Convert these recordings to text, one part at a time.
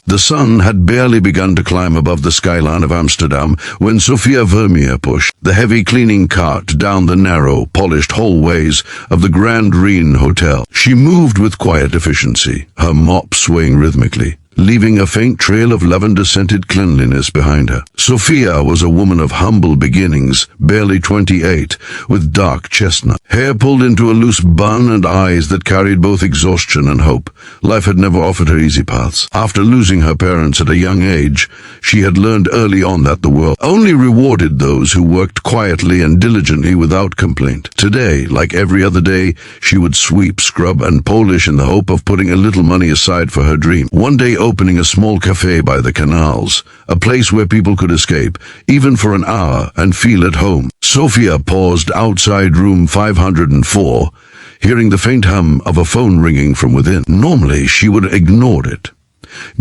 The sun had barely begun to climb above the skyline of Amsterdam when Sofia Vermeer pushed the heavy cleaning cart down the narrow, polished hallways of the Grand Rijn Hotel. She moved with quiet efficiency, her mop swaying rhythmically, leaving a faint trail of lavender-scented cleanliness behind her. Sofia was a woman of humble beginnings, barely 28, with dark chestnut hair pulled into a loose bun and eyes that carried both exhaustion and hope. Life had never offered her easy paths. After losing her parents at a young age, she had learned early on that the world only rewarded those who worked quietly and diligently without complaint. Today, like every other day, she would sweep, scrub, and polish in the hope of putting a little money aside for her dream. One day, opening a small cafe by the canals, a place where people could escape, even for an hour, and feel at home. Sofia paused outside room 504, hearing the faint hum of a phone ringing from within. Normally, she would have ignored it.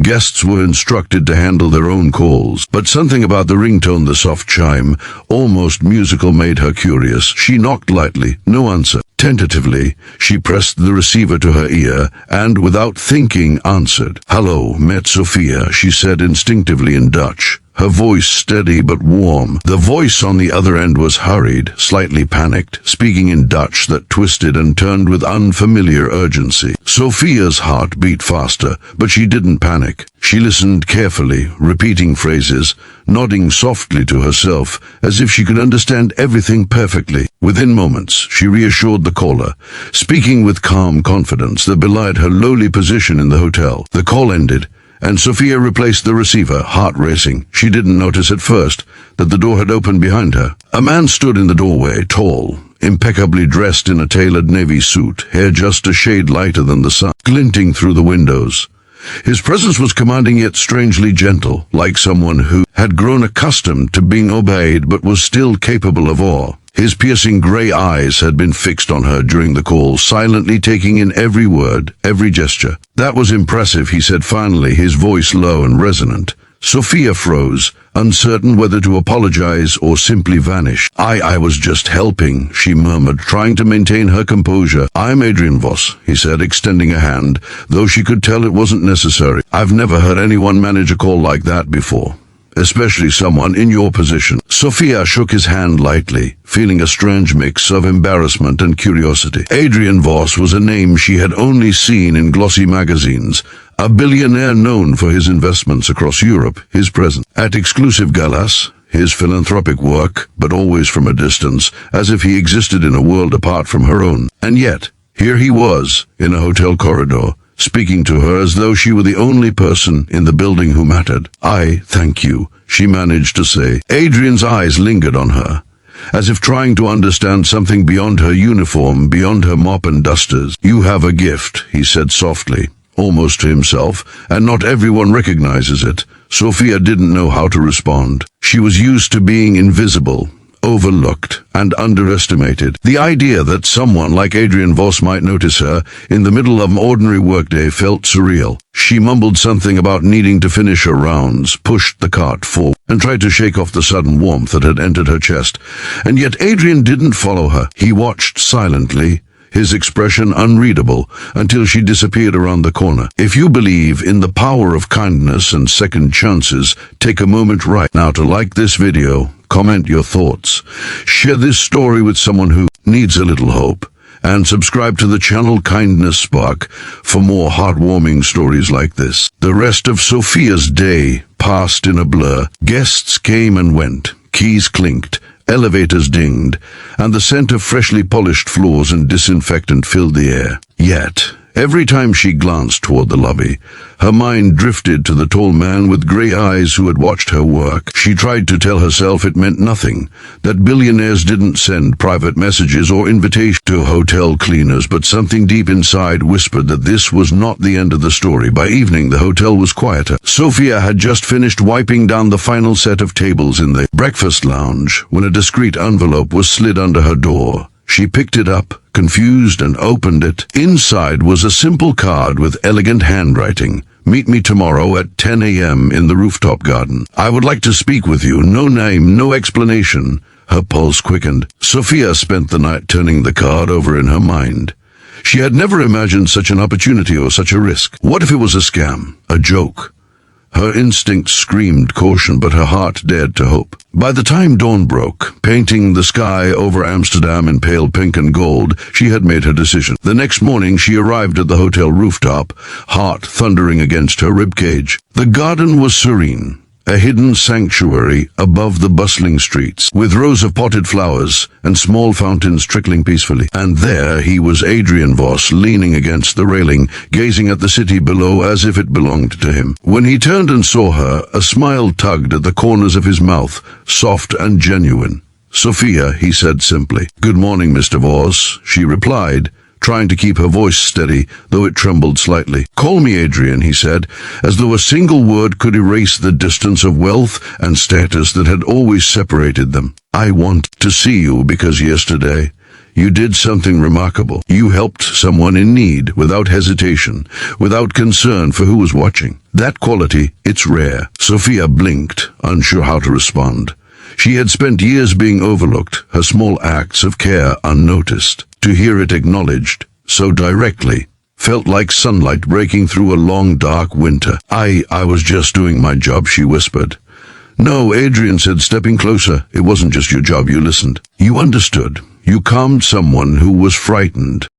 Guests were instructed to handle their own calls, but something about the ringtone, the soft chime, almost musical, made her curious. She knocked lightly, no answer. Tentatively, she pressed the receiver to her ear and, without thinking, answered. "Hello, met Sofia," she said instinctively in Dutch, her voice steady but warm. The voice on the other end was hurried, slightly panicked, speaking in Dutch that twisted and turned with unfamiliar urgency. Sofia's heart beat faster, but she didn't panic. She listened carefully, repeating phrases, nodding softly to herself, as if she could understand everything perfectly. Within moments, she reassured the caller, speaking with calm confidence that belied her lowly position in the hotel. The call ended, and Sofia replaced the receiver, heart racing. She didn't notice at first that the door had opened behind her. A man stood in the doorway, tall, impeccably dressed in a tailored navy suit, hair just a shade lighter than the sun, glinting through the windows. His presence was commanding yet strangely gentle, like someone who had grown accustomed to being obeyed but was still capable of awe. His piercing grey eyes had been fixed on her during the call, silently taking in every word, every gesture. "That was impressive," he said finally, his voice low and resonant. Sofia froze, uncertain whether to apologize or simply vanish. I was just helping," she murmured, trying to maintain her composure. "I'm Adrian Vos," he said, extending a hand, though she could tell it wasn't necessary. "I've never heard anyone manage a call like that before, especially someone in your position." Sofia shook his hand lightly, feeling a strange mix of embarrassment and curiosity. Adrian Vos was a name she had only seen in glossy magazines, a billionaire known for his investments across Europe, his presence at exclusive galas, his philanthropic work, but always from a distance, as if he existed in a world apart from her own. And yet, here he was, in a hotel corridor, speaking to her as though she were the only person in the building who mattered. "I thank you," she managed to say. Adrian's eyes lingered on her, as if trying to understand something beyond her uniform, beyond her mop and dusters. "You have a gift," he said softly, almost to himself, "and not everyone recognizes it." Sofia didn't know how to respond. She was used to being invisible, overlooked, and underestimated. The idea that someone like Adrian Vos might notice her in the middle of an ordinary workday felt surreal. She mumbled something about needing to finish her rounds, pushed the cart forward, and tried to shake off the sudden warmth that had entered her chest. And yet Adrian didn't follow her. He watched silently, his expression unreadable, until she disappeared around the corner. If you believe in the power of kindness and second chances, take a moment right now to like this video, comment your thoughts, share this story with someone who needs a little hope, and subscribe to the channel Kindness Spark for more heartwarming stories like this. The rest of Sofia's day passed in a blur. Guests came and went, keys clinked, elevators dinged, and the scent of freshly polished floors and disinfectant filled the air. Yet, every time she glanced toward the lobby, her mind drifted to the tall man with grey eyes who had watched her work. She tried to tell herself it meant nothing, that billionaires didn't send private messages or invitations to hotel cleaners, but something deep inside whispered that this was not the end of the story. By evening, the hotel was quieter. Sofia had just finished wiping down the final set of tables in the breakfast lounge when a discreet envelope was slid under her door. She picked it up, confused, and opened it. Inside was a simple card with elegant handwriting. "Meet me tomorrow at 10 a.m. in the rooftop garden. I would like to speak with you." No name, no explanation. Her pulse quickened. Sofia spent the night turning the card over in her mind. She had never imagined such an opportunity or such a risk. What if it was a scam, a joke? Her instinct screamed caution, but her heart dared to hope. By the time dawn broke, painting the sky over Amsterdam in pale pink and gold, she had made her decision. The next morning she arrived at the hotel rooftop, heart thundering against her ribcage. The garden was serene, a hidden sanctuary above the bustling streets, with rows of potted flowers and small fountains trickling peacefully. And there he was, Adrian Vos, leaning against the railing, gazing at the city below as if it belonged to him. When he turned and saw her, a smile tugged at the corners of his mouth, soft and genuine. "Sofia," he said simply. "Good morning, Mr. Vos," she replied, trying to keep her voice steady, though it trembled slightly. "Call me Adrian," he said, as though a single word could erase the distance of wealth and status that had always separated them. "I want to see you because yesterday you did something remarkable. You helped someone in need without hesitation, without concern for who was watching. That quality, it's rare." Sofia blinked, unsure how to respond. She had spent years being overlooked, her small acts of care unnoticed. To hear it acknowledged, so directly, felt like sunlight breaking through a long dark winter. I was just doing my job," she whispered. "No," Adrian said, stepping closer. "It wasn't just your job, you listened. You understood. You calmed someone who was frightened.